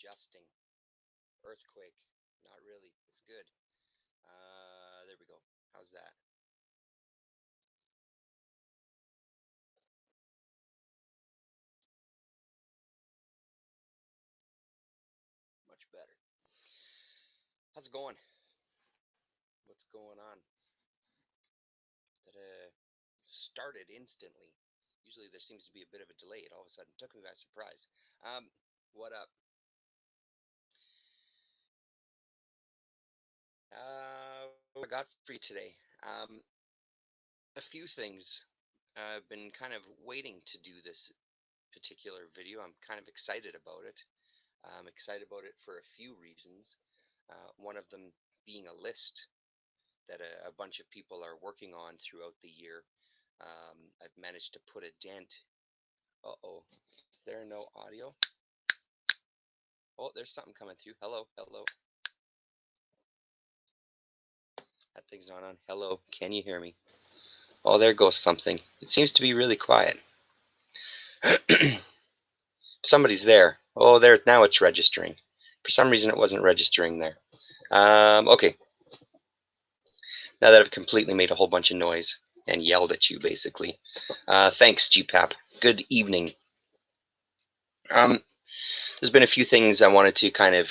adjusting. Earthquake. Not really. It's good. There we go. How's that? Much better. How's it going? What's going on? That started instantly. Usually there seems to be a bit of a delay. It all of a sudden took me by surprise. What up? What I got for you today? A few things. I've been kind of waiting to do this particular video. I'm kind of excited about it. I'm excited about it for a few reasons. One of them being a list that a bunch of people are working on throughout the year. I've managed to put a dent. Uh-oh. Is there no audio? Oh, there's something coming through. Hello, hello. That thing's not on. Hello, can you hear me? Oh, there goes something. It seems to be really quiet. Somebody's there. Oh, there, now it's registering. For some reason it wasn't registering there. Okay. Now that I've completely made a whole bunch of noise and yelled at you, basically. Thanks, GPAP. Good evening. There's been a few things I wanted to kind of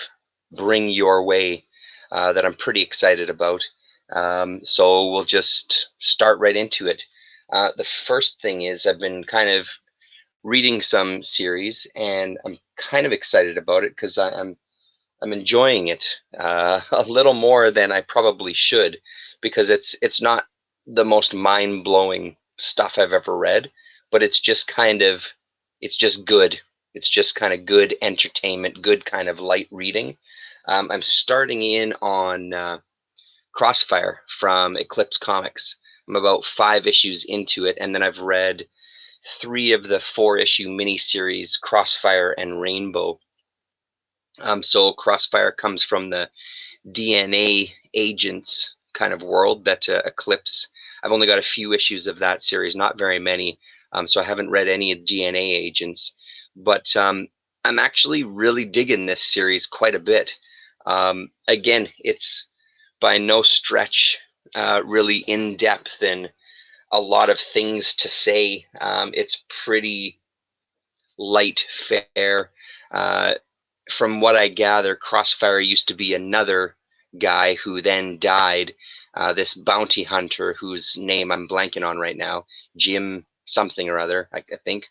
bring your way that I'm pretty excited about. So we'll just start right into it. The first thing is I've been kind of reading some series, and I'm kind of excited about it because I'm enjoying it a little more than I probably should, because it's not the most mind-blowing stuff I've ever read, but it's just good. It's just kind of good entertainment, good kind of light reading. I'm starting in on Crossfire from Eclipse Comics. I'm about 5 issues into it, and then I've read 3 of the 4-issue miniseries Crossfire and Rainbow. So Crossfire comes from the DNA agents kind of world that Eclipse. I've only got a few issues of that series, not very many, so I haven't read any DNA agents. But I'm actually really digging this series quite a bit. Again, it's by no stretch really in depth and a lot of things to say. It's pretty light fare. From what I gather, Crossfire used to be another guy who then died. This bounty hunter whose name I'm blanking on right now, Jim something or other, I think.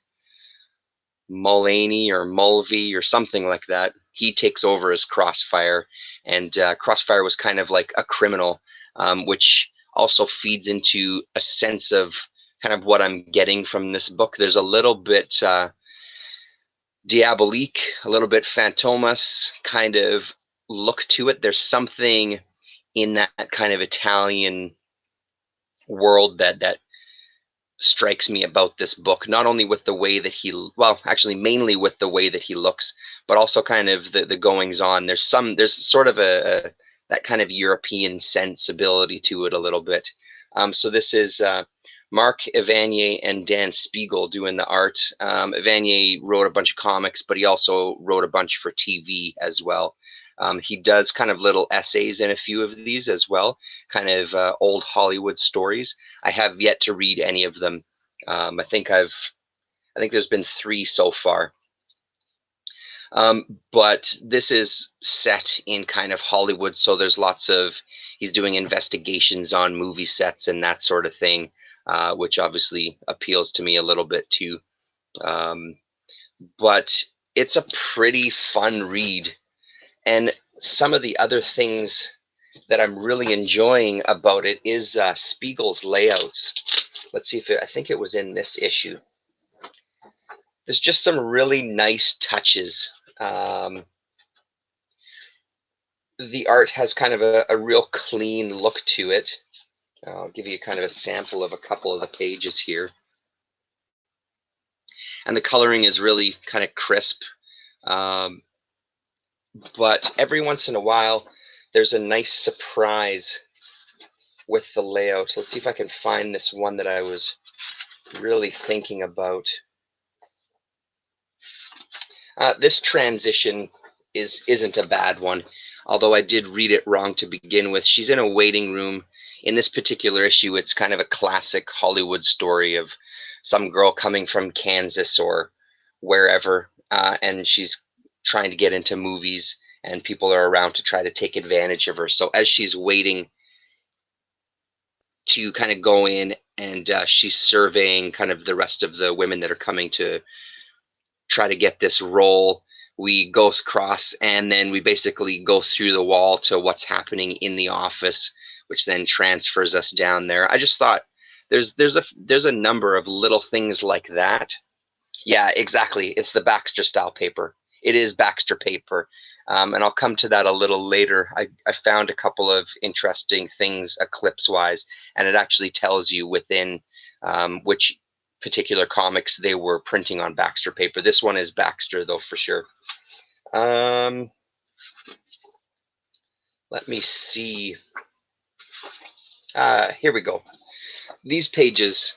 Mullaney or Mulvey or something like that. He takes over as Crossfire, and Crossfire was kind of like a criminal, which also feeds into a sense of kind of what I'm getting from this book. There's a little bit diabolique, a little bit Fantomas kind of look to it. There's something in that kind of Italian world that strikes me about this book, not only with the way that well, actually mainly with the way that he looks, but also kind of the goings on. There's sort of a that kind of European sensibility to it a little bit. So this is Mark Evanier and Dan Spiegel doing the art. Evanier wrote a bunch of comics, but he also wrote a bunch for TV as well. He does kind of little essays in a few of these as well, kind of old Hollywood stories. I have yet to read any of them. I think there's been 3 so far. But this is set in kind of Hollywood, so there's he's doing investigations on movie sets and that sort of thing, which obviously appeals to me a little bit too. But it's a pretty fun read. And some of the other things that I'm really enjoying about it is Spiegel's layouts. Let's see I think it was in this issue. There's just some really nice touches. The art has kind of a real clean look to it. I'll give you kind of a sample of a couple of the pages here. And the coloring is really kind of crisp. But every once in a while, there's a nice surprise with the layout. Let's see if I can find this one that I was really thinking about. This transition isn't a bad one, although I did read it wrong to begin with. She's in a waiting room. In this particular issue, it's kind of a classic Hollywood story of some girl coming from Kansas or wherever, and she's trying to get into movies, and people are around to try to take advantage of her. So as she's waiting to kind of go in, and she's surveying kind of the rest of the women that are coming to try to get this role. We go across, and then we basically go through the wall to what's happening in the office, which then transfers us down there. I just thought there's a number of little things like that. Yeah, exactly. It's the Baxter style paper. It is Baxter paper. And I'll come to that a little later. I found a couple of interesting things eclipse wise, and it actually tells you within which particular comics they were printing on Baxter paper. This one is Baxter, though, for sure. Let me see. Here we go. These pages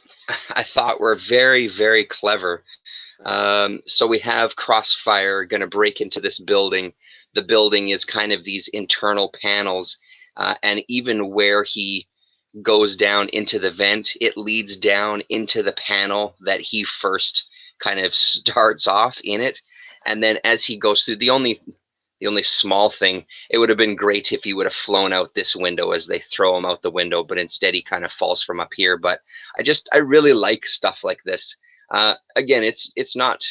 I thought were very, very clever. So we have Crossfire going to break into this building. The building is kind of these internal panels, and even where he goes down into the vent, it leads down into the panel that he first kind of starts off in it. And then as he goes through, the only small thing, it would have been great if he would have flown out this window as they throw him out the window, but instead he kind of falls from up here. But I really like stuff like this. Again, it's not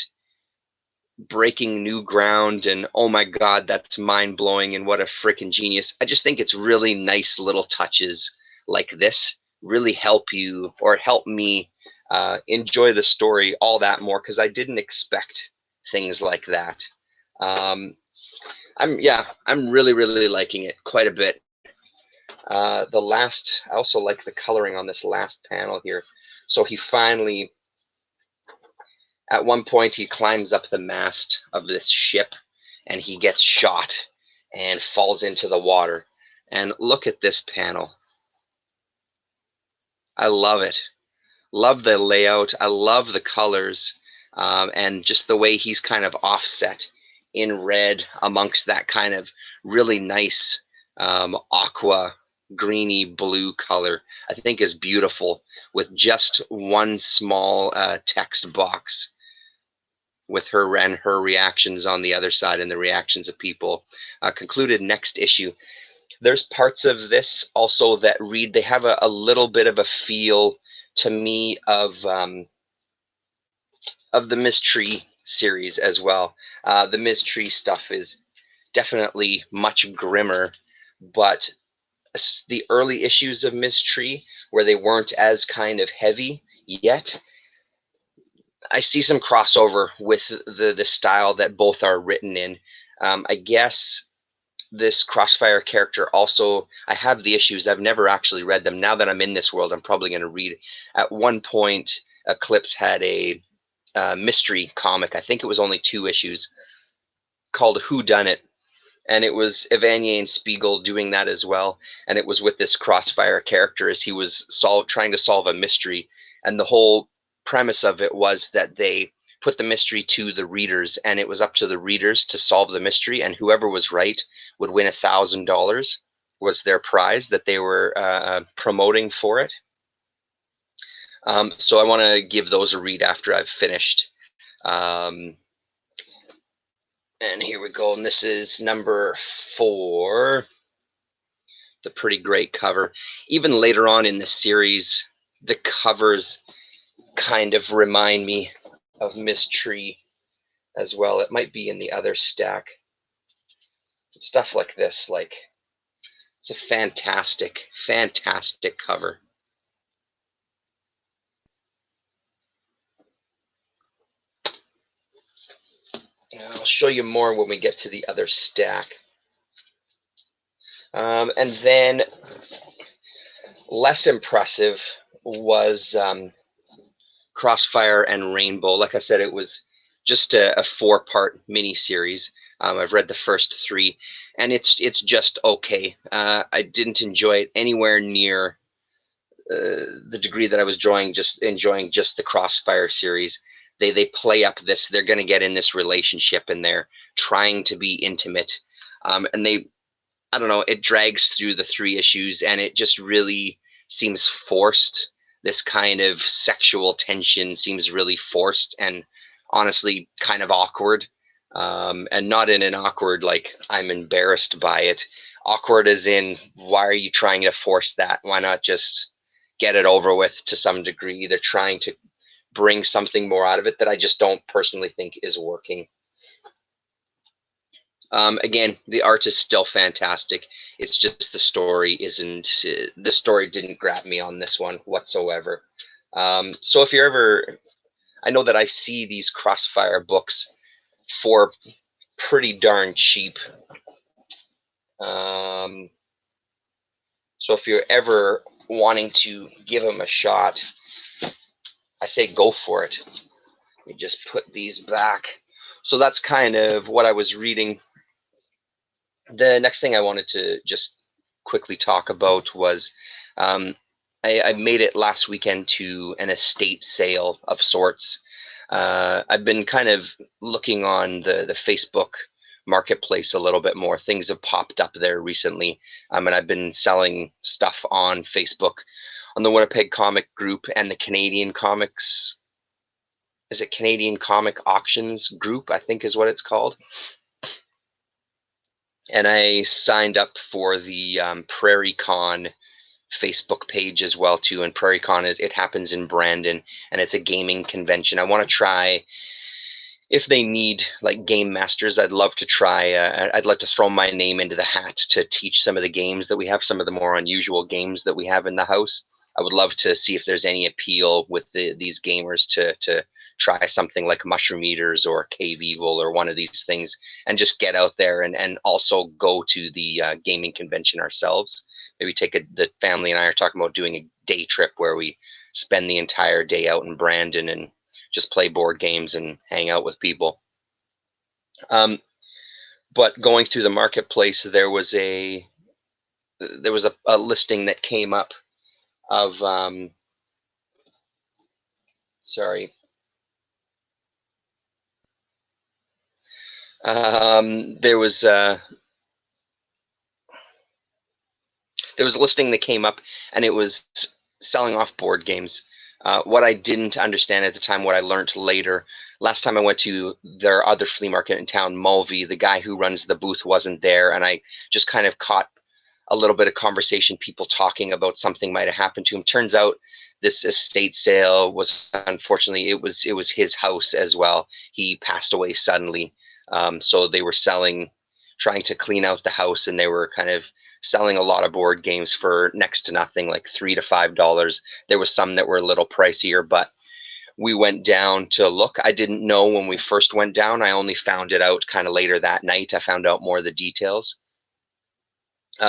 breaking new ground and oh my god, that's mind blowing and what a freaking genius. I just think it's really nice little touches like this really help you or help me enjoy the story all that more, because I didn't expect things like that. I'm really liking it quite a bit. I also like the coloring on this last panel here. So he finally, at one point, he climbs up the mast of this ship and he gets shot and falls into the water. And look at this panel. I love it. Love the layout. I love the colors, and just the way he's kind of offset in red amongst that kind of really nice aqua greeny blue color. I think is beautiful, with just one small text box with her and her reactions on the other side and the reactions of people. Concluded next issue. There's parts of this also that read, they have a little bit of a feel to me of the Mystery series as well. The Mystery stuff is definitely much grimmer, but the early issues of Mystery, where they weren't as kind of heavy yet, I see some crossover with the style that both are written in. I guess this Crossfire character also, I have the issues. I've never actually read them. Now that I'm in this world, I'm probably going to read. At one point, Eclipse had a mystery comic. I think it was only 2 issues, called Who Done It, and it was Evanier and Spiegel doing that as well. And it was with this Crossfire character as he was trying to solve a mystery. And the whole premise of it was that they put the mystery to the readers, and it was up to the readers to solve the mystery, and whoever was right would win $1,000 was their prize that they were promoting for it. So I want to give those a read after I've finished. And here we go. And this is number 4. The pretty great cover. Even later on in the series, the covers kind of remind me of Mystery as well. It might be in the other stack. Stuff like this, like, it's a fantastic cover. I'll show you more when we get to the other stack. And then less impressive was Crossfire and Rainbow. Like I said, it was just a 4-part mini-series. I've read the first 3, and it's just okay. I didn't enjoy it anywhere near the degree that I was enjoying just the Crossfire series. they play up this, they're going to get in this relationship and they're trying to be intimate, and they, I don't know, it drags through the 3 issues and it just really seems forced. This kind of sexual tension seems really forced and honestly kind of awkward. And not in an awkward, like I'm embarrassed by it. Awkward as in, why are you trying to force that? Why not just get it over with to some degree? They're trying to bring something more out of it that I just don't personally think is working. Again, the art is still fantastic. It's just the story isn't. The story didn't grab me on this one whatsoever. So if you're ever, I know that I see these Crossfire books for pretty darn cheap. Um, so if you're ever wanting to give them a shot, I say go for it. Let me just put these back. So that's kind of what I was reading. The next thing I wanted to just quickly talk about was, I made it last weekend to an estate sale of sorts. I've been kind of looking on the Facebook marketplace a little bit more. Things have popped up there recently, and I've been selling stuff on Facebook, on the Winnipeg Comic Group and the Canadian Comics. Is it Canadian Comic Auctions Group? I think is what it's called. And I signed up for the Prairie Con Facebook page as well too. And Prairie Con it happens in Brandon, and it's a gaming convention. I want to try, if they need like game masters, I'd love to try. I'd like to throw my name into the hat to teach some of the games that we have, some of the more unusual games that we have in the house. I would love to see if there's any appeal with these gamers to try something like Mushroom Eaters or Cave Evil or one of these things, and just get out there and also go to the gaming convention ourselves. Maybe the family and I are talking about doing a day trip where we spend the entire day out in Brandon and just play board games and hang out with people. But going through the marketplace, there was a listing that came up of sorry. There was a listing that came up, and it was selling off board games. What I didn't understand at the time, what I learned later, last time I went to their other flea market in town, Mulvey, the guy who runs the booth wasn't there, and I just kind of caught a little bit of conversation, people talking about something might have happened to him. Turns out this estate sale was, unfortunately, it was his house as well. He passed away suddenly, so they were trying to clean out the house, and they were kind of selling a lot of board games for next to nothing, like $3 to $5. There was some that were a little pricier, but we went down to look. I didn't know when we first went down. I only found it out kind of later that night. I found out more of the details.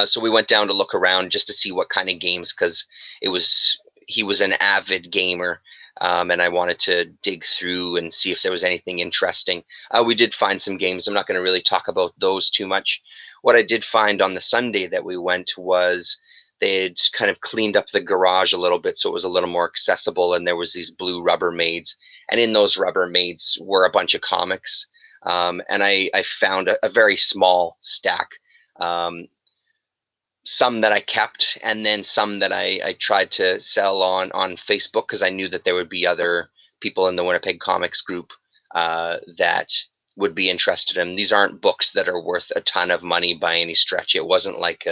So we went down to look around just to see what kind of games, because he was an avid gamer, and I wanted to dig through and see if there was anything interesting. We did find some games. I'm not going to really talk about those too much. What I did find on the Sunday that we went was they'd kind of cleaned up the garage a little bit so it was a little more accessible, and there was these blue Rubbermaids, and in those Rubbermaids were a bunch of comics, and I found a very small stack. Some that I kept, and then some that I tried to sell on Facebook, because I knew that there would be other people in the Winnipeg Comics Group that would be interested in. These aren't books that are worth a ton of money by any stretch. It wasn't like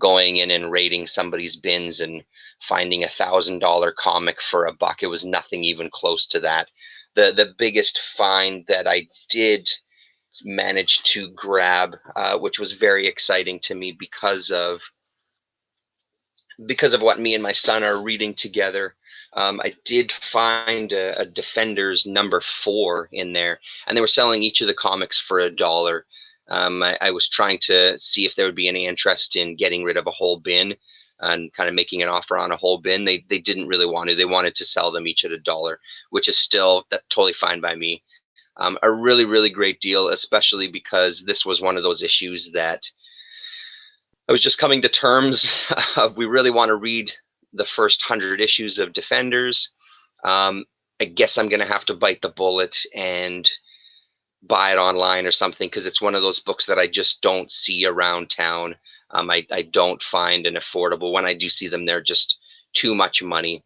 going in and raiding somebody's bins and finding $1,000 comic for $1. It was nothing even close to that. The biggest find that I did managed to grab, which was very exciting to me because of what me and my son are reading together. I did find a Defenders #4 in there, and they were selling each of the comics for $1. I was trying to see if there would be any interest in getting rid of a whole bin and kind of making an offer on a whole bin. They didn't really want to. They wanted to sell them each at $1, which is still totally fine by me. A really, really great deal, especially because this was one of those issues that I was just coming to terms of. We really want to read the first 100 issues of Defenders. I guess I'm gonna have to bite the bullet and buy it online or something, because it's one of those books that I just don't see around town. I don't find an affordable. When I do see them, they're just too much money.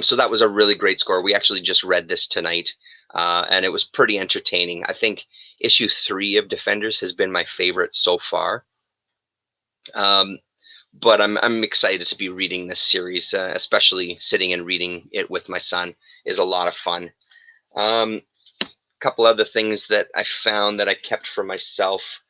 So that was a really great score. We actually just read this tonight, and it was pretty entertaining. I think issue 3 of Defenders has been my favorite so far. Um, but I'm excited to be reading this series, especially sitting and reading it with my son is a lot of fun. Um, Couple other things that I found that I kept for myself.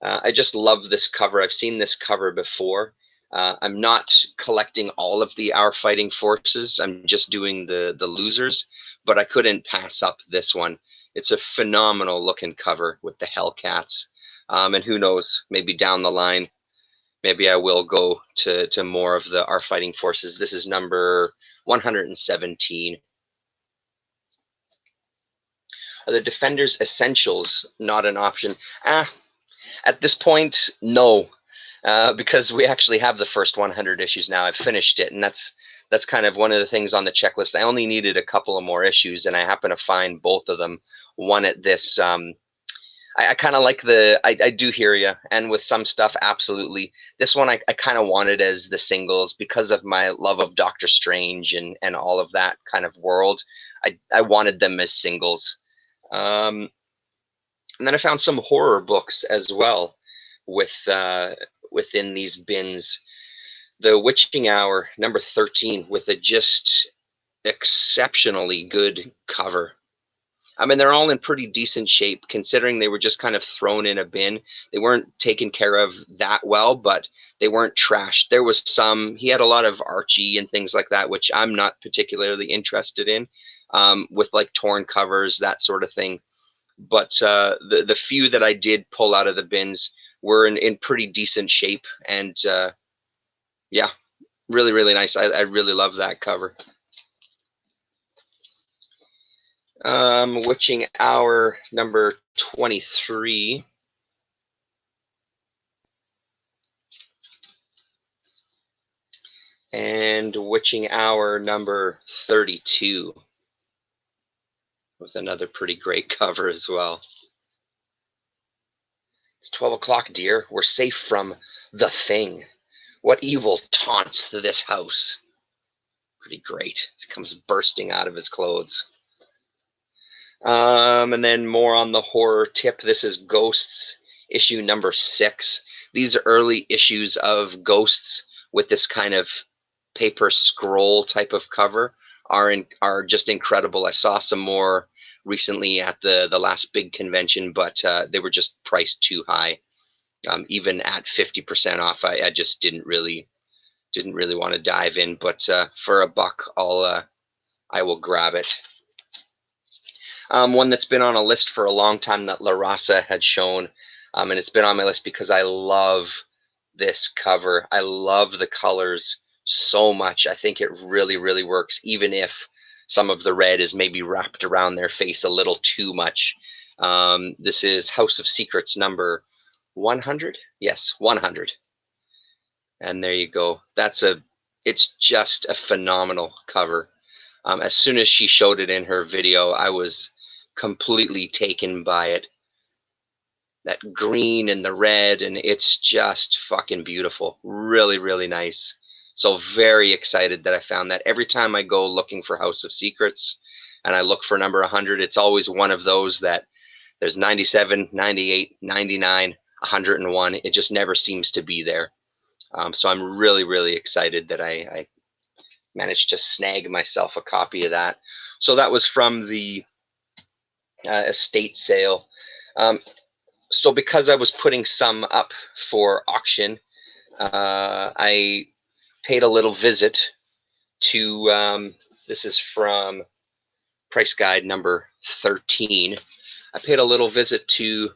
I just love this cover. I've seen this cover before. I'm not collecting all of the Our Fighting Forces. I'm just doing the losers, but I couldn't pass up this one. It's a phenomenal looking cover with the Hellcats. And who knows, maybe down the line, maybe I will go to more of the Our Fighting Forces. This is number 117. Are the Defenders Essentials not an option? At this point, no, because we actually have the first 100 issues now. I've finished it, and that's kind of one of the things on the checklist. I only needed a couple of more issues, and I happen to find both of them. One at this. I kind of like I do hear you, and with some stuff, absolutely. This one I kind of wanted as the singles because of my love of Doctor Strange and all of that kind of world. I wanted them as singles. And then I found some horror books as well with within these bins. The Witching Hour, number 13, with a just exceptionally good cover. I mean, they're all in pretty decent shape considering they were just kind of thrown in a bin. They weren't taken care of that well, but they weren't trashed. There was some, he had a lot of Archie and things like that, which I'm not particularly interested in, with like torn covers, that sort of thing. But the few that I did pull out of the bins were in pretty decent shape, and yeah, really really nice. I really love that cover. Witching Hour number 23. And Witching Hour number 32, with another pretty great cover as well. It's 12 o'clock, dear. We're safe from the Thing. What evil taunts this house? Pretty great. He comes bursting out of his clothes. And then more on the horror tip. This is Ghosts, issue number 6. These early issues of Ghosts with this kind of paper scroll type of cover are just incredible. I saw some more recently at the last big convention, but they were just priced too high. Even at 50% off, I just didn't really want to dive in. But for a buck, I will grab it. One that's been on a list for a long time that La Raza had shown, and it's been on my list because I love this cover. I love the colors so much. I think it really, really works, even if some of the red is maybe wrapped around their face a little too much. This is House of Secrets number 100. Yes, 100. And there you go. It's just a phenomenal cover. As soon as she showed it in her video, I was completely taken by it. That green and the red, and it's just fucking beautiful. Really, really nice. So very excited that I found that. Every time I go looking for House of Secrets and I look for number 100, it's always one of those that there's 97, 98, 99, 101. It just never seems to be there. So I'm really, really excited that I managed to snag myself a copy of that. So that was from the estate sale. So because I was putting some up for auction, I paid a little visit to, this is from Price Guide number 13. I paid a little visit to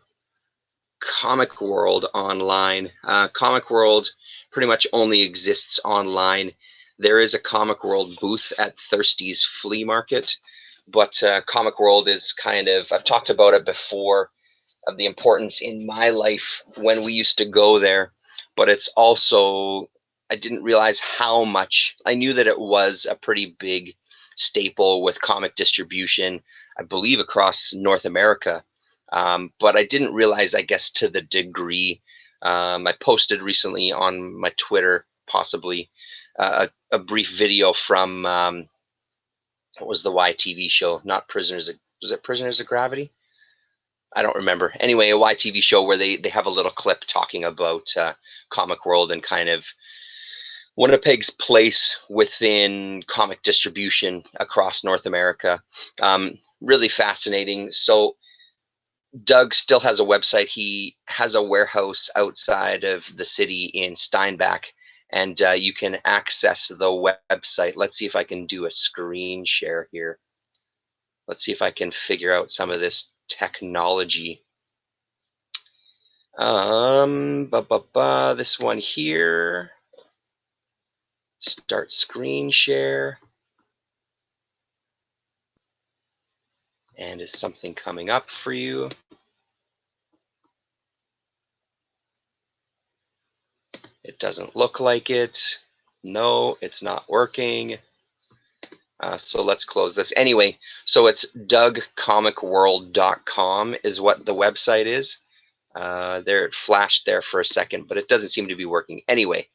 Comic World online. Comic World pretty much only exists online. There is a Comic World booth at Thirsty's Flea Market, but Comic World is kind of, I've talked about it before, of the importance in my life when we used to go there, but it's also, I didn't realize how much. I knew that it was a pretty big staple with comic distribution, I believe, across North America. But I didn't realize, I guess, to the degree. I posted recently on my Twitter, possibly, a brief video from what was the YTV show? Not Prisoners. Was it Prisoners of Gravity? I don't remember. Anyway, a YTV show where they have a little clip talking about Comic World and kind of Winnipeg's place within comic distribution across North America. Really fascinating. So Doug still has a website. He has a warehouse outside of the city in Steinbach, and you can access the website. Let's see if I can do a screen share here. Let's see if I can figure out some of this technology. This one here. Start screen share. And is something coming up for you? It doesn't look like it. No, it's not working. So let's close this. Anyway, so it's dougcomicworld.com is what the website is. There, it flashed there for a second, but it doesn't seem to be working. Anyway,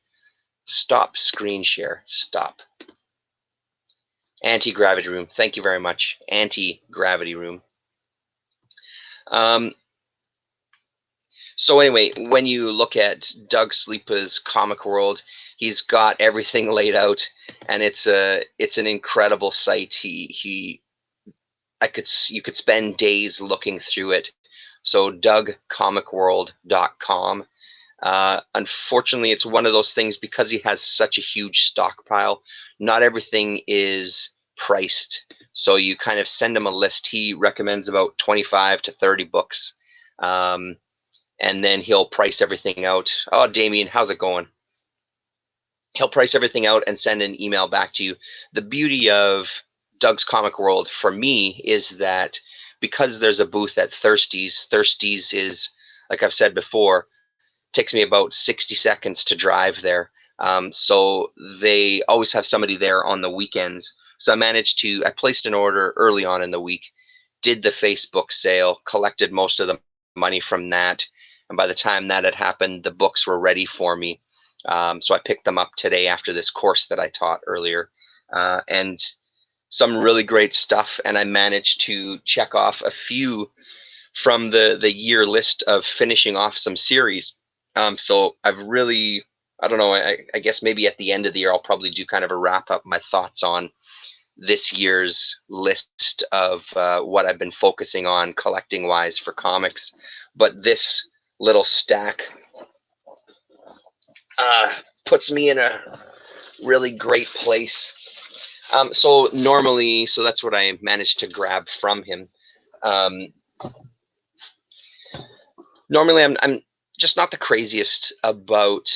stop screen share. Stop. Anti-gravity room. Thank you very much. Anti-gravity room. So anyway, when you look at Doug Sleepa's Comic World, he's got everything laid out, and it's an incredible site. You could spend days looking through it. So dougcomicworld.com. Unfortunately, it's one of those things, because he has such a huge stockpile, not everything is priced. So you kind of send him a list. He recommends about 25 to 30 books. And then he'll price everything out. Oh, Damien, how's it going? He'll price everything out and send an email back to you. The beauty of Doug's Comic World for me is that because there's a booth at Thirsty's is, like I've said before, takes me about 60 seconds to drive there. So they always have somebody there on the weekends. So I placed an order early on in the week, did the Facebook sale, collected most of the money from that. And by the time that had happened, the books were ready for me. So I picked them up today after this course that I taught earlier. And some really great stuff. And I managed to check off a few from the year list of finishing off some series. So I've really, I don't know, I guess maybe at the end of the year, I'll probably do kind of a wrap up, my thoughts on this year's list of what I've been focusing on collecting wise for comics. But this little stack puts me in a really great place. So normally, so that's what I managed to grab from him. Normally I'm just not the craziest about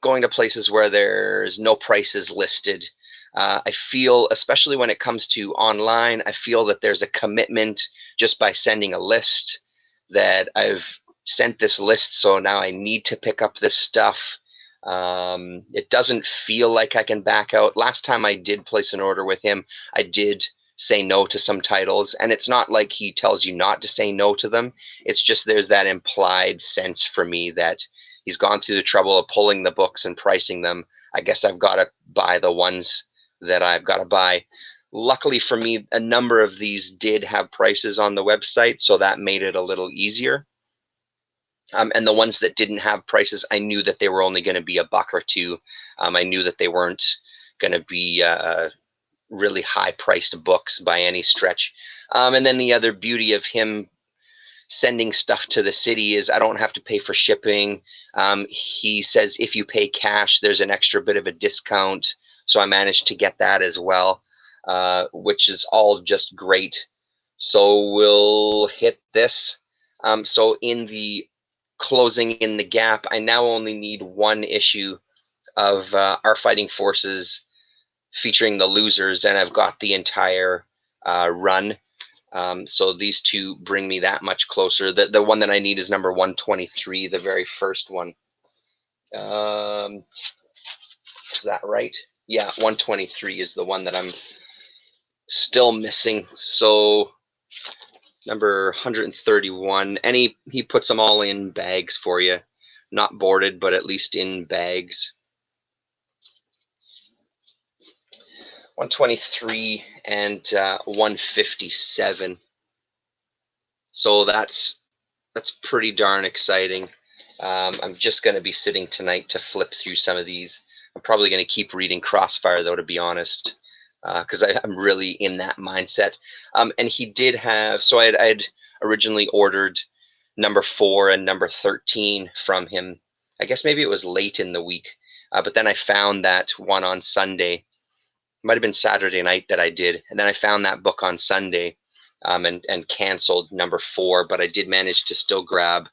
going to places where there's no prices listed. I feel, especially when it comes to online, I feel that there's a commitment just by sending a list, that I've sent this list, so now I need to pick up this stuff. It doesn't feel like I can back out. Last time I did place an order with him, I did say no to some titles, and it's not like he tells you not to say no to them. It's just there's that implied sense for me that he's gone through the trouble of pulling the books and pricing them. I guess I've got to buy the ones that I've got to buy. Luckily for me, a number of these did have prices on the website, so that made it a little easier. And the ones that didn't have prices, I knew that they were only going to be $1 or $2. I knew that they weren't going to be really high-priced books by any stretch. And then the other beauty of him sending stuff to the city is I don't have to pay for shipping. He says if you pay cash, there's an extra bit of a discount. So I managed to get that as well, which is all just great. So we'll hit this. So in the closing in the gap, I now only need one issue of Our Fighting Forces featuring the losers, and I've got the entire run. So these two bring me that much closer. The one that I need is number 123, the very first one. Is that right? Yeah, 123 is the one that I'm still missing. So number 131, and he puts them all in bags for you, not boarded, but at least in bags. 123 and 157. So that's pretty darn exciting. I'm just going to be sitting tonight to flip through some of these. I'm probably going to keep reading Crossfire, though, to be honest, because I'm really in that mindset. And he did have, so I'd originally ordered number 4 and number 13 from him. I guess maybe it was late in the week, but then I found that one on Sunday. Might have been Saturday night that I did, and then I found that book on Sunday, and canceled number 4. But I did manage to still grab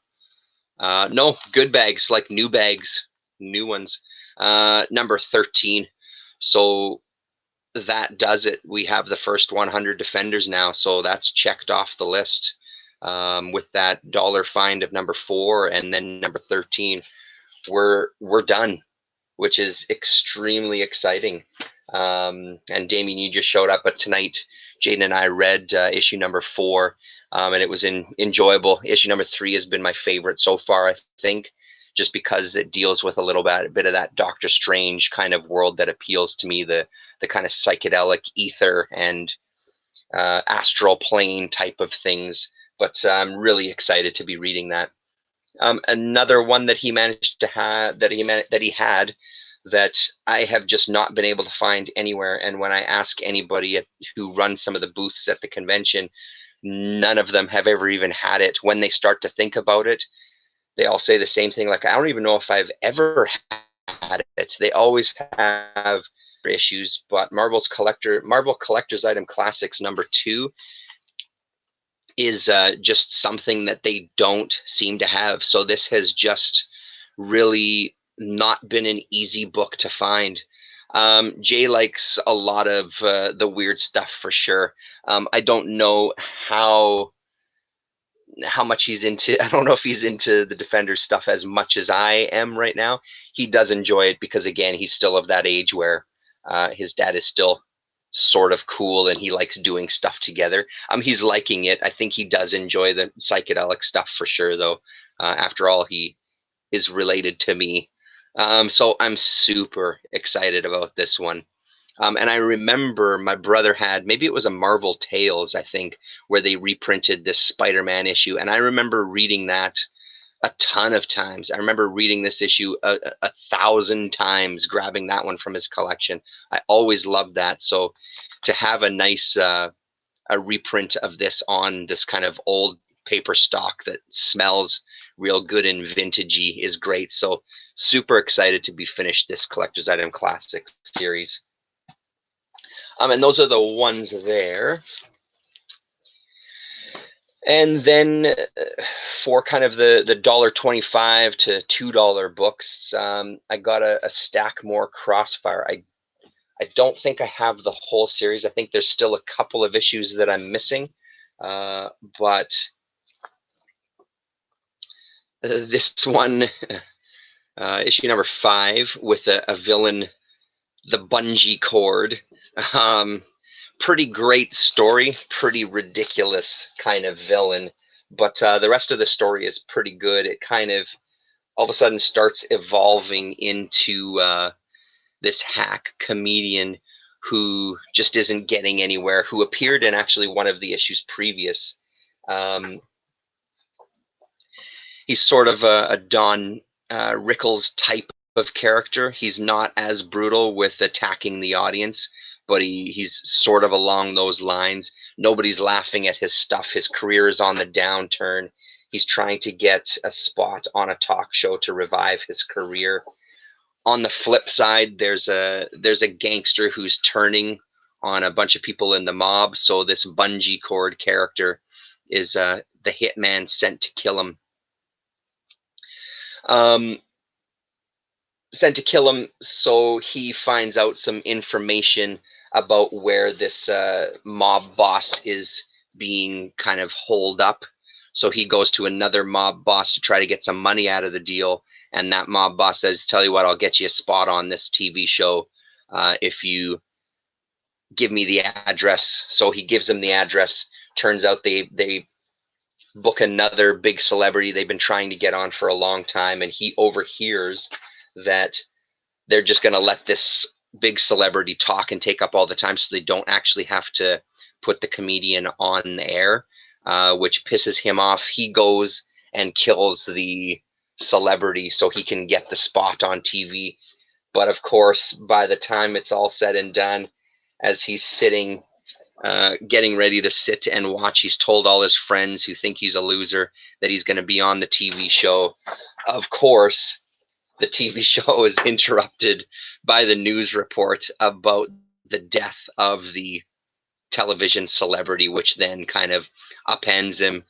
no, good bags, like new bags, new ones. Number 13. So that does it. We have the first 100 defenders now, so that's checked off the list. With that dollar find of number 4 and then number 13, we're done, which is extremely exciting. And Damien, you just showed up, but tonight Jaden and I read issue number 4, and it was enjoyable. Issue number 3 has been my favorite so far, I think, just because it deals with a bit of that Doctor Strange kind of world that appeals to me, the kind of psychedelic ether and astral plane type of things. But I'm really excited to be reading that. Another one that he managed to have that he had that I have just not been able to find anywhere. And when I ask anybody who runs some of the booths at the convention, none of them have ever even had it. When they start to think about it, they all say the same thing. Like, I don't even know if I've ever had it. They always have issues, but Marvel Collector's Item Classics number 2 is just something that they don't seem to have. So this has just really not been an easy book to find. Jay likes a lot of the weird stuff for sure. I don't know how much he's into. I don't know if he's into the Defenders stuff as much as I am right now. He does enjoy it because, again, he's still of that age where his dad is still sort of cool and he likes doing stuff together. He's liking it. I think he does enjoy the psychedelic stuff for sure, though. After all, he is related to me. So I'm super excited about this one. And I remember my brother had, maybe it was a Marvel Tales, I think, where they reprinted this Spider-Man issue. And I remember reading that a ton of times. I remember reading this issue a 1,000 times, grabbing that one from his collection. I always loved that. So to have a nice a reprint of this on this kind of old paper stock that smells real good and vintagey is great. So super excited to be finished this Collector's Item Classics series. And those are the ones there. And then for kind of the $1.25 to $2 books, I got a stack more Crossfire. I don't think I have the whole series. I think there's still a couple of issues that I'm missing. But this one, issue number 5, with a villain, the bungee cord. Pretty great story, pretty ridiculous kind of villain, but the rest of the story is pretty good. It kind of all of a sudden starts evolving into this hack comedian who just isn't getting anywhere, who appeared in actually one of the issues previous. He's sort of a Don Rickles type of character. He's not as brutal with attacking the audience, but he's sort of along those lines. Nobody's laughing at his stuff. His career is on the downturn. He's trying to get a spot on a talk show to revive his career. On the flip side, there's a gangster who's turning on a bunch of people in the mob. So this bungee cord character is the hitman sent to kill him. Sent to kill him, so he finds out some information about where this mob boss is being kind of holed up. So he goes to another mob boss to try to get some money out of the deal. And that mob boss says, "Tell you what, I'll get you a spot on this TV show if you give me the address. So he gives them the address. Turns out they book another big celebrity they've been trying to get on for a long time, and he overhears that they're just going to let this big celebrity talk and take up all the time, so they don't actually have to put the comedian on the air, which pisses him off. He goes and kills the celebrity so he can get the spot on TV. But of course, by the time it's all said and done, as he's sitting, getting ready to sit and watch, he's told all his friends who think he's a loser that he's going to be on the TV show. Of course, the TV show is interrupted by the news report about the death of the television celebrity, which then kind of upends him.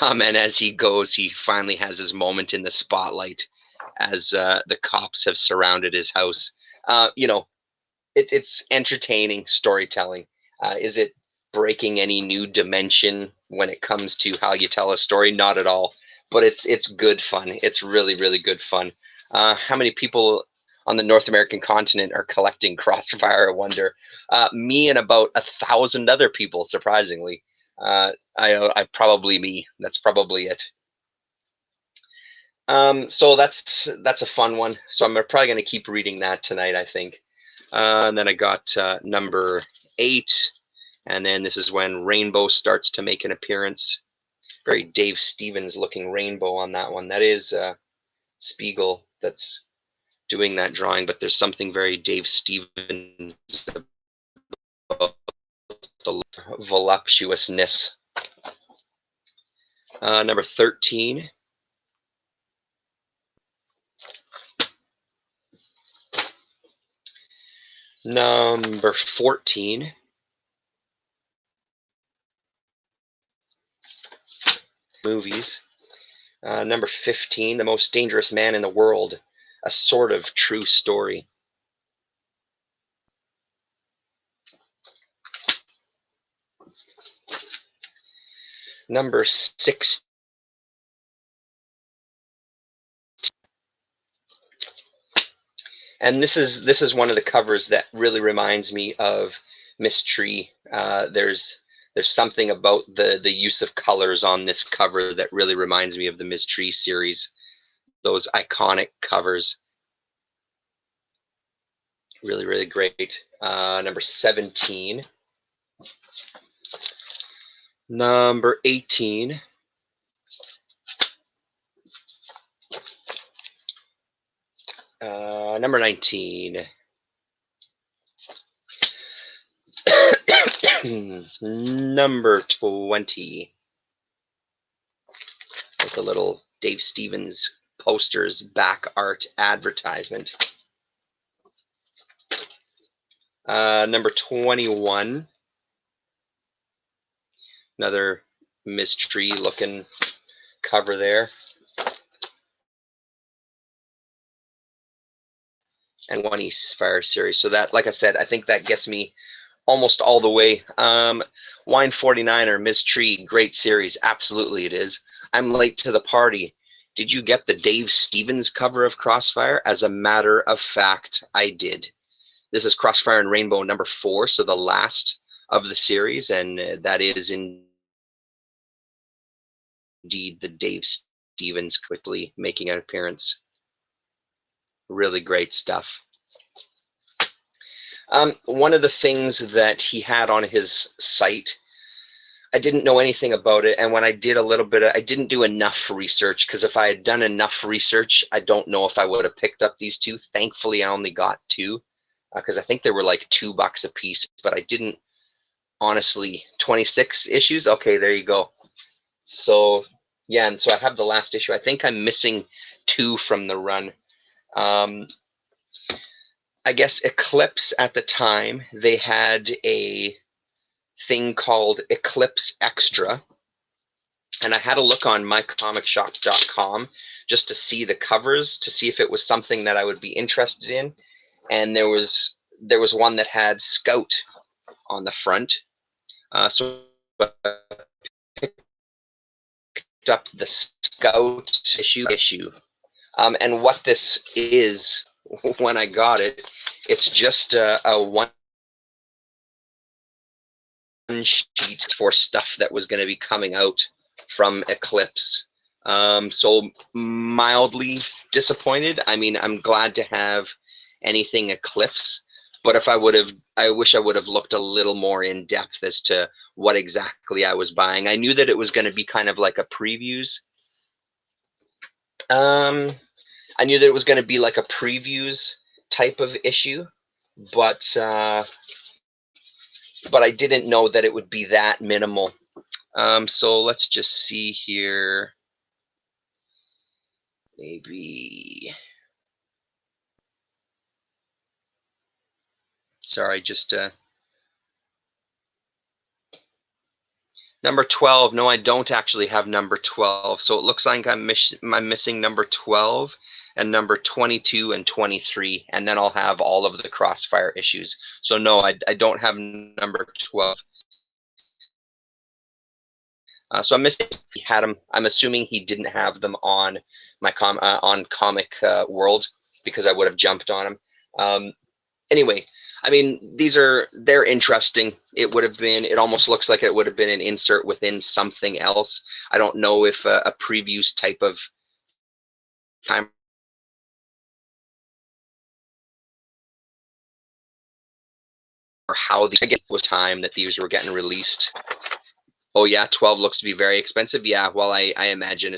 And as he goes, he finally has his moment in the spotlight as the cops have surrounded his house. You know, it's entertaining storytelling. Is it breaking any new dimension when it comes to how you tell a story? Not at all. But it's good fun. It's really, really good fun. How many people on the North American continent are collecting Crossfire? I wonder. Me and about 1,000 other people, surprisingly. I probably me. That's probably it. So that's a fun one. So I'm probably going to keep reading that tonight, I think. And then I got number 8, and then this is when Rainbow starts to make an appearance. Very Dave Stevens looking rainbow on that one. That is Spiegel that's doing that drawing, but there's something very Dave Stevens about the voluptuousness. Number 13. Number 14. Movies. Number 15, The Most Dangerous Man in the World, a sort of true story. Number 6. And this is one of the covers that really reminds me of Miss Tree. There's something about the use of colors on this cover that really reminds me of the Miss Tree series. Those iconic covers. Really, really great. Number 17. Number 18. Number 19. Number 20. With a little Dave Stevens posters back art advertisement. Number 21. Another Miss Tree looking cover there. And one Crossfire series. So that, like I said, I think that gets me almost all the way. Wine 49er, Miss Tree, great series. Absolutely it is. I'm late to the party. Did you get the Dave Stevens cover of Crossfire? As a matter of fact, I did. This is Crossfire and Rainbow number 4, so the last of the series, and that is indeed the Dave Stevens quickly making an appearance. Really great stuff. One of the things that he had on his site, I didn't know anything about it, and when I did a little bit I didn't do enough research, because if I had done enough research, I don't know if I would have picked up these two. Thankfully, I only got 2, because I think they were like $2 a piece, but I didn't, honestly. 26 issues? Okay, there you go. So, yeah, and so I have the last issue. I think I'm missing 2 from the run. I guess Eclipse at the time, they had a thing called Eclipse Extra, and I had a look on mycomicshop.com just to see the covers, to see if it was something that I would be interested in, and there was one that had Scout on the front, so I picked up the Scout issue. And what this is, when I got it, it's just a one sheet for stuff that was going to be coming out from Eclipse. So mildly disappointed. I mean, I'm glad to have anything Eclipse, but if I wish I would have looked a little more in depth as to what exactly I was buying. I knew that it was going to be kind of like a previews. I knew that it was going to be like a previews type of issue, but I didn't know that it would be that minimal. So let's just see here. Maybe. Sorry, just number 12. No, I don't actually have number 12. So it looks like I'm missing number 12 and number 22 and 23, and then I'll have all of the Crossfire issues. So no, I don't have number 12. So I'm missing. He had them. I'm assuming he didn't have them on my on Comic World, because I would have jumped on them. Anyway, I mean, they're interesting. It almost looks like it would have been an insert within something else. I don't know if a previews type of time or how again was time that these were getting released. Oh yeah, 12 looks to be very expensive. Yeah, well, I imagine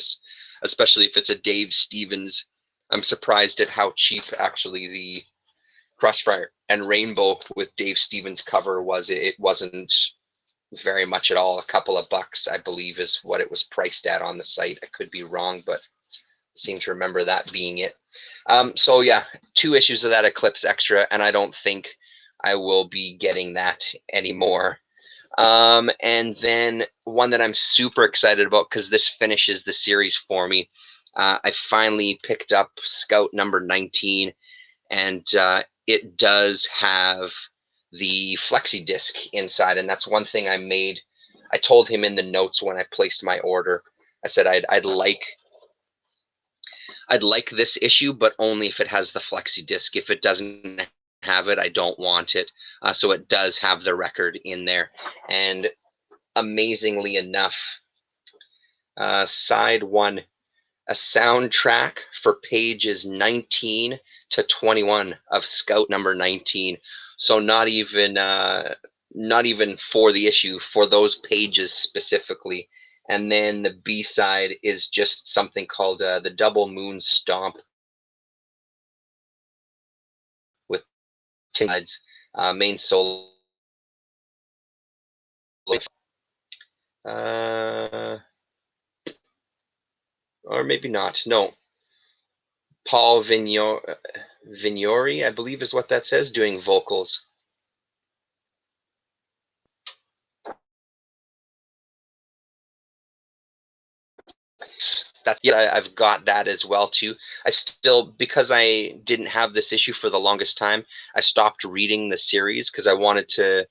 especially if it's a Dave Stevens. I'm surprised at how cheap actually the Crossfire and Rainbow with Dave Stevens cover was. It wasn't very much at all. A couple of bucks, I believe, is what it was priced at on the site. I could be wrong, but I seem to remember that being it. So yeah, 2 issues of that Eclipse extra, and I don't think I will be getting that anymore. And then one that I'm super excited about, because this finishes the series for me. I finally picked up Scout number 19, and it does have the flexi disc inside, and that's one thing I told him in the notes when I placed my order. I said I'd like this issue, but only if it has the flexi disc. If it doesn't have it, I don't want it. So it does have the record in there, and amazingly enough, side 1, a soundtrack for pages 19 to 21 of Scout number 19. So not even for the issue, for those pages specifically. And then the B side is just something called the Double Moon Stomp with sides, main solo. Or maybe not. No, Paul Vignori, I believe is what that says, doing vocals. I've got that as well too. I still, because I didn't have this issue for the longest time, I stopped reading the series because I wanted to.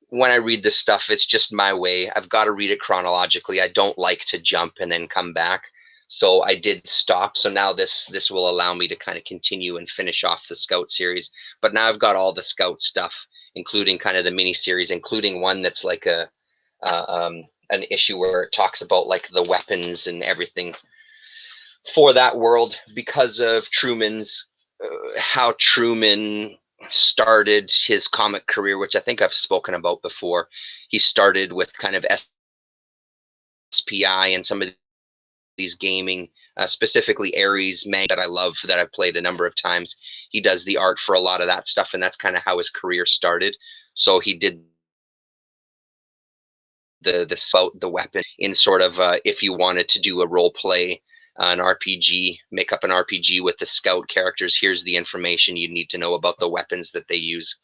When I read this stuff, it's just my way. I've got to read it chronologically. I don't like to jump and then come back. So I did stop. So now this will allow me to kind of continue and finish off the Scout series. But now I've got all the Scout stuff, including kind of the mini series, including one that's like an issue where it talks about like the weapons and everything for that world, because of Truman's how Truman started his comic career, which I think I've spoken about before. He started with kind of SPI and some of these gaming, specifically Ares Mag that I love, that I've played a number of times. He does the art for a lot of that stuff, and that's kind of how his career started. So he did the weapon in sort of if you wanted to do a role play, an RPG, make up an RPG with the Scout characters, here's the information you need to know about the weapons that they use.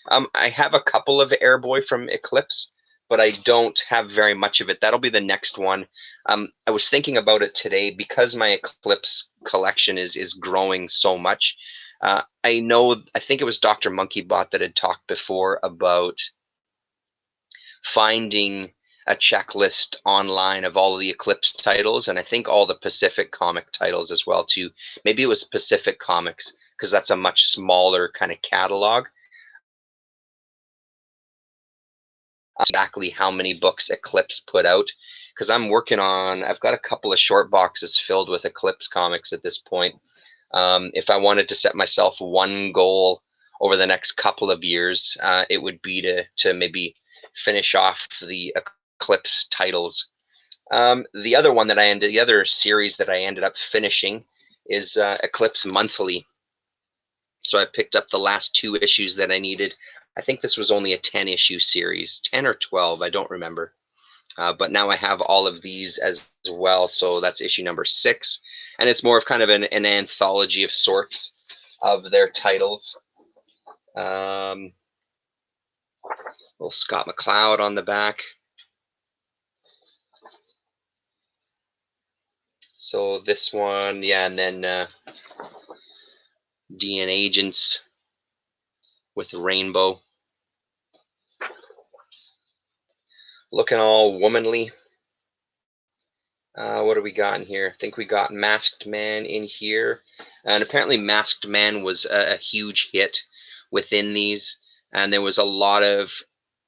I have a couple of Airboy from Eclipse, but I don't have very much of it. That'll be the next one. I was thinking about it today because my Eclipse collection is growing so much. I think it was Dr. Monkeybot that had talked before about finding a checklist online of all of the Eclipse titles, and I think all the Pacific Comic titles as well too. Maybe it was Pacific Comics, because that's a much smaller kind of catalog. exactly how many books Eclipse put out, because I've got a couple of short boxes filled with Eclipse comics at this point. If I wanted to set myself one goal over the next couple of years, it would be to maybe finish off the Eclipse titles. The other series that I ended up finishing is Eclipse Monthly. So I picked up the last 2 issues that I needed. I think this was only a 10-issue series, 10 or 12, I don't remember. But now I have all of these as well, so that's issue number 6. And it's more of kind of an anthology of sorts of their titles. Little Scott McCloud on the back. So this one, yeah, and then DNA Agents with Rainbow. Looking all womanly. What do we got in here? I think we got Masked Man in here. And apparently Masked Man was a huge hit within these. And there was a lot of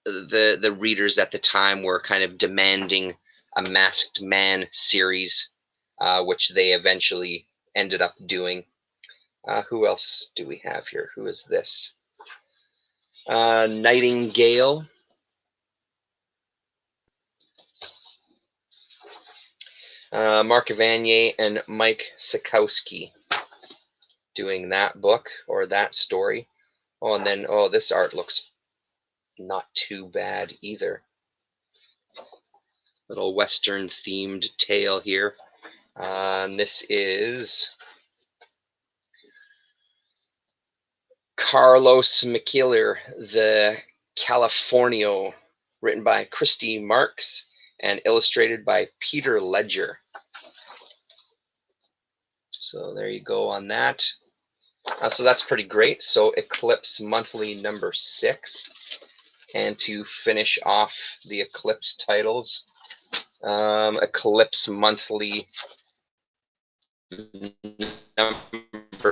the readers at the time were kind of demanding a Masked Man series, which they eventually ended up doing. Who else do we have here? Who is this? Nightingale. Mark Vanier and Mike Sikowski doing that book or that story. Oh, and then, oh, this art looks not too bad either. Little Western themed tale here. And this is Carlos McKellar, the Californio, written by Christy Marks and illustrated by Peter Ledger. So there you go on that. So that's pretty great. So Eclipse Monthly number 6. And to finish off the Eclipse titles, Eclipse Monthly number 2.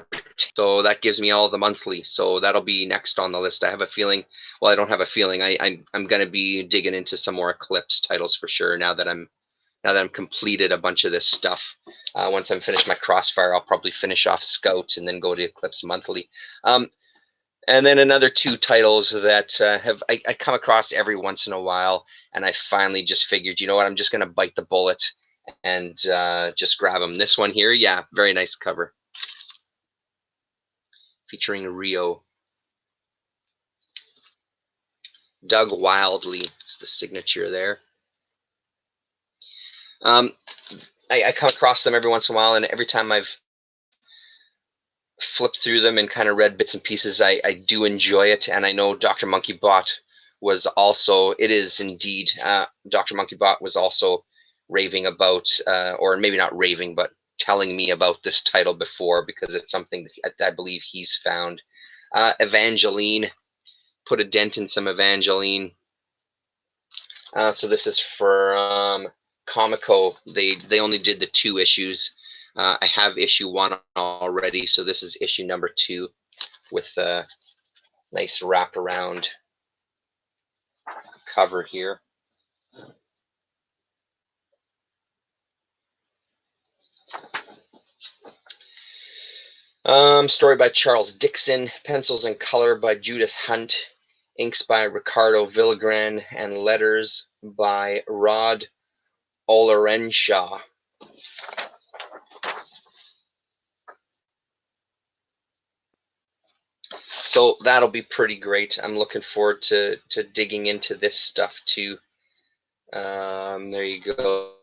So that gives me all the monthly. So that'll be next on the list. I have a feeling, well, I don't have a feeling. I'm going to be digging into some more Eclipse titles for sure now that I'm completed a bunch of this stuff. Once I'm finished my Crossfire, I'll probably finish off Scouts and then go to Eclipse Monthly. And then another 2 titles that I come across every once in a while, and I finally just figured, you know what, I'm just going to bite the bullet and just grab them. This one here, yeah, very nice cover. Featuring Rio. Doug Wildley is the signature there. I come across them every once in a while, and every time I've flipped through them and kind of read bits and pieces, I do enjoy it. And I know Dr. Monkeybot was also, it is indeed, Dr. Monkeybot was also raving about, or maybe not raving, but telling me about this title before, because it's something that I believe he's found. Evangeline, put a dent in some Evangeline. So this is for Comico. They only did the 2 issues. I have issue 1 already, so this is issue number 2 with a nice wraparound cover here. Story by Charles Dixon, pencils and color by Judith Hunt, inks by Ricardo Villagran, and letters by Rod Olerenshaw. So that'll be pretty great. I'm looking forward to digging into this stuff too. There you go.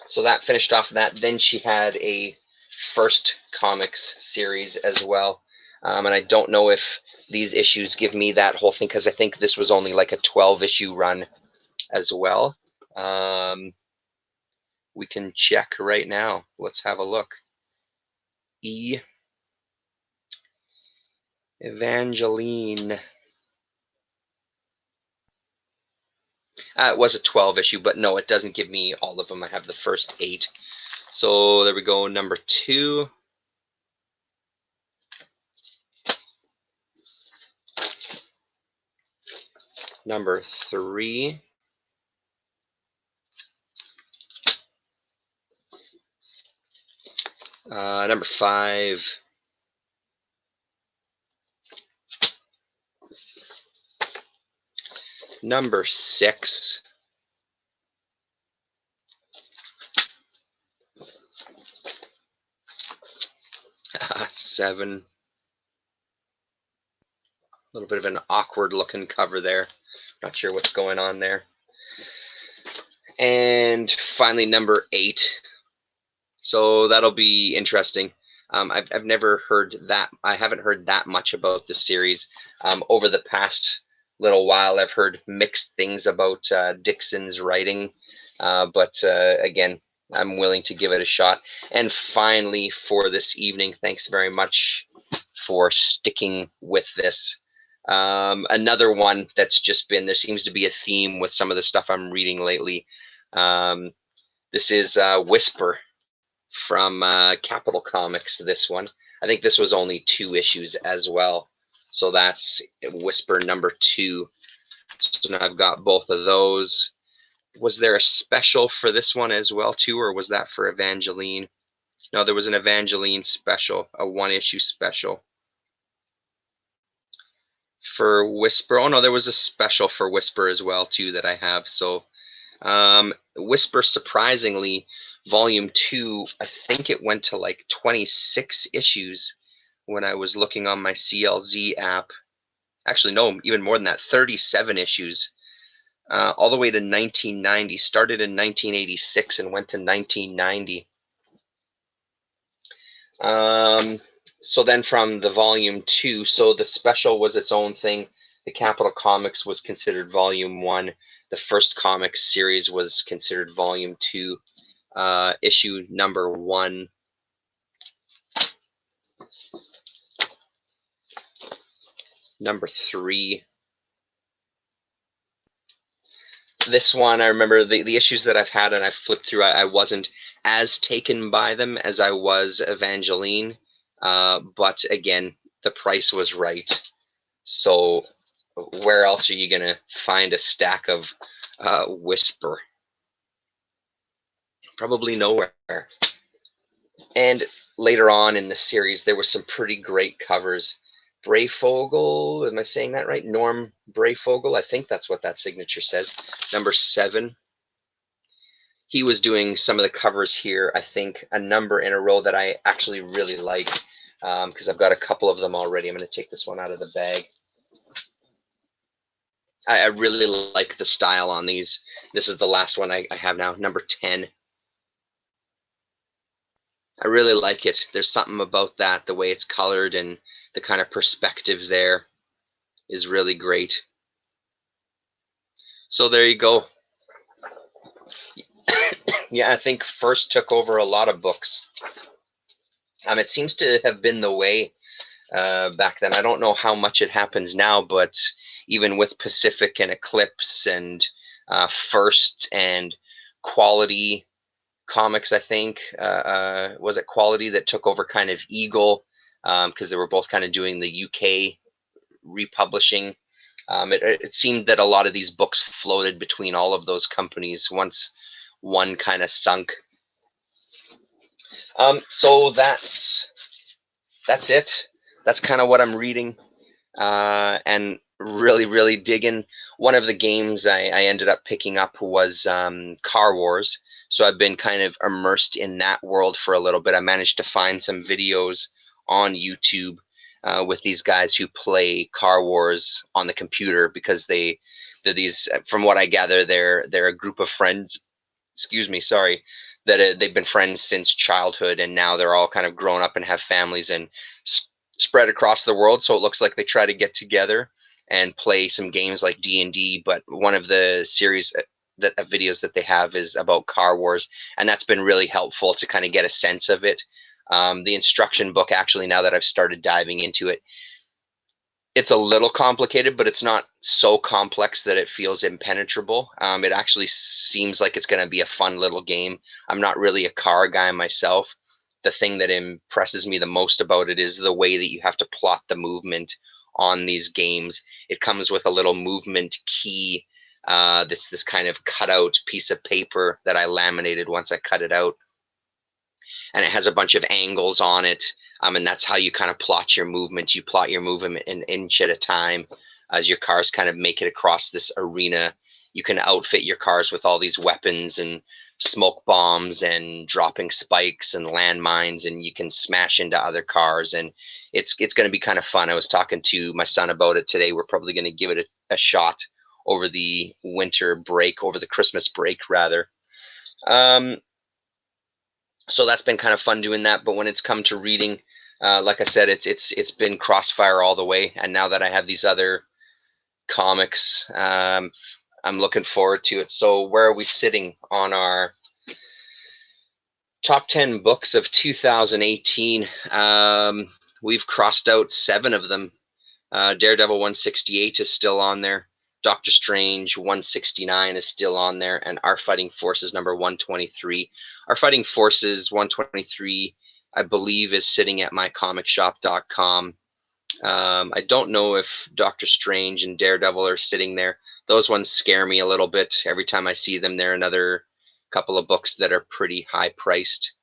So that finished off that. Then she had a First Comics series as well. And I don't know if these issues give me that whole thing, because I think this was only like a 12-issue run as well. We can check right now. Let's have a look. Evangeline. It was a 12-issue, but no, it doesn't give me all of them. I have the first 8. So there we go, number 2. Number 3. Number 5. Number 6. 7. A little bit of an awkward looking cover there. Not sure what's going on there. And finally, number 8. So that'll be interesting. I've never heard that. I haven't heard that much about this series. Over the past little while, I've heard mixed things about Dixon's writing, but again, I'm willing to give it a shot. And finally, for this evening, thanks very much for sticking with this. Another one that's just been, there seems to be a theme with some of the stuff I'm reading lately. This is Whisper from Capital Comics, this one. I think this was only 2 issues as well. So that's Whisper number 2. So now I've got both of those. Was there a special for this one as well too, or was that for Evangeline? No, there was an Evangeline special, a 1-issue special. For Whisper, oh no, there was a special for Whisper as well too that I have. So Whisper, surprisingly, volume 2, I think it went to like 26 issues when I was looking on my CLZ app. Actually, no, even more than that, 37 issues, all the way to 1990. Started in 1986 and went to 1990. So then from the volume 2, so the special was its own thing. The Capital Comics was considered volume 1. The first comic series was considered volume 2. Issue number 1. Number 3. This one, I remember the issues that I've had and I've flipped through, I wasn't as taken by them as I was Evangeline. But again, the price was right. So where else are you going to find a stack of Whisper? Probably nowhere. And later on in the series, there were some pretty great covers. Breyfogle, am I saying that right? Norm Breyfogle, I think that's what that signature says. Number 7. He was doing some of the covers here, I think, a number in a row that I actually really like, because I've got a couple of them already. I'm going to take this one out of the bag. I really like the style on these. This is the last one I have now, number 10. I really like it. There's something about that, the way it's colored and the kind of perspective there is really great. So there you go. Yeah, I think First took over a lot of books. It seems to have been the way back then. I don't know how much it happens now, but even with Pacific and Eclipse and First and Quality Comics, I think, was it Quality that took over kind of Eagle, because they were both kind of doing the UK republishing. It seemed that a lot of these books floated between all of those companies once one kind of sunk. So that's it. That's kind of what I'm reading, and really digging. One of the games I ended up picking up was Car Wars. So I've been kind of immersed in that world for a little bit. I managed to find some videos on YouTube with these guys who play Car Wars on the computer, because they're these, from what I gather, they're a group of friends. Excuse me, sorry. That they've been friends since childhood, and now they're all kind of grown up and have families and spread across the world. So it looks like they try to get together and play some games like D&D. But one of the series of videos that they have is about Car Wars, and that's been really helpful to kind of get a sense of it. The instruction book, actually, now that I've started diving into it, it's a little complicated, but it's not so complex that it feels impenetrable. It actually seems like it's going to be a fun little game. I'm not really a car guy myself. The thing that impresses me the most about it is the way that you have to plot the movement on these games. It comes with a little movement key that's this kind of cutout piece of paper that I laminated once I cut it out, and it has a bunch of angles on it. And that's how you kind of plot your movement. You plot your movement an inch at a time as your cars kind of make it across this arena. You can outfit your cars with all these weapons and smoke bombs and dropping spikes and landmines, and you can smash into other cars. And it's going to be kind of fun. I was talking to my son about it today. We're probably going to give it a shot over the winter break, over the Christmas break rather. So that's been kind of fun doing that. But when it's come to reading, like I said, it's been Crossfire all the way. And now that I have these other comics, I'm looking forward to it. So where are we sitting on our top 10 books of 2018? We've crossed out 7 of them. Daredevil 168 is still on there. Doctor Strange 169 is still on there, and Our Fighting Forces number 123. Our Fighting Forces 123, I believe, is sitting at mycomicshop.com. I don't know if Doctor Strange and Daredevil are sitting there. Those ones scare me a little bit. Every time I see them, they're another couple of books that are pretty high priced.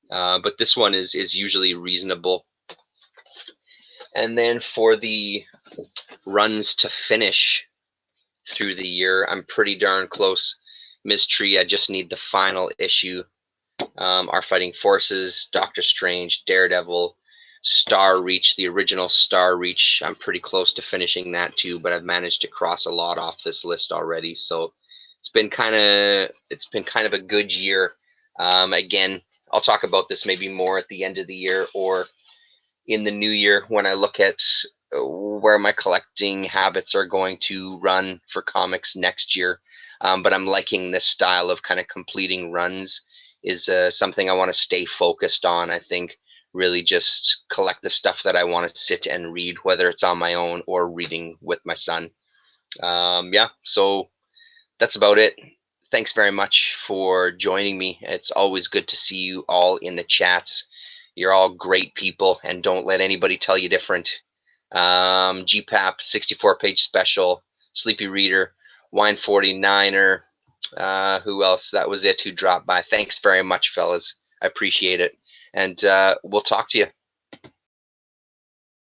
But this one is usually reasonable. And then for the runs to finish through the year, I'm pretty darn close. Mystery, I just need the final issue. Our Fighting Forces, Doctor Strange, Daredevil, Star Reach, the original Star Reach. I'm pretty close to finishing that too, but I've managed to cross a lot off this list already. So it's been kind of a good year. Again, I'll talk about this maybe more at the end of the year or in the new year when I look at where my collecting habits are going to run for comics next year. But I'm liking this style of kind of completing runs is something I want to stay focused on. I think really just collect the stuff that I want to sit and read, whether it's on my own or reading with my son. Yeah, so that's about it. Thanks very much for joining me. It's always good to see you all in the chats. You're all great people, and don't let anybody tell you different. GPAP 64-page special, Sleepy Reader, Wine 49er. Who else? That was it who dropped by. Thanks very much, fellas. I appreciate it. And we'll talk to you.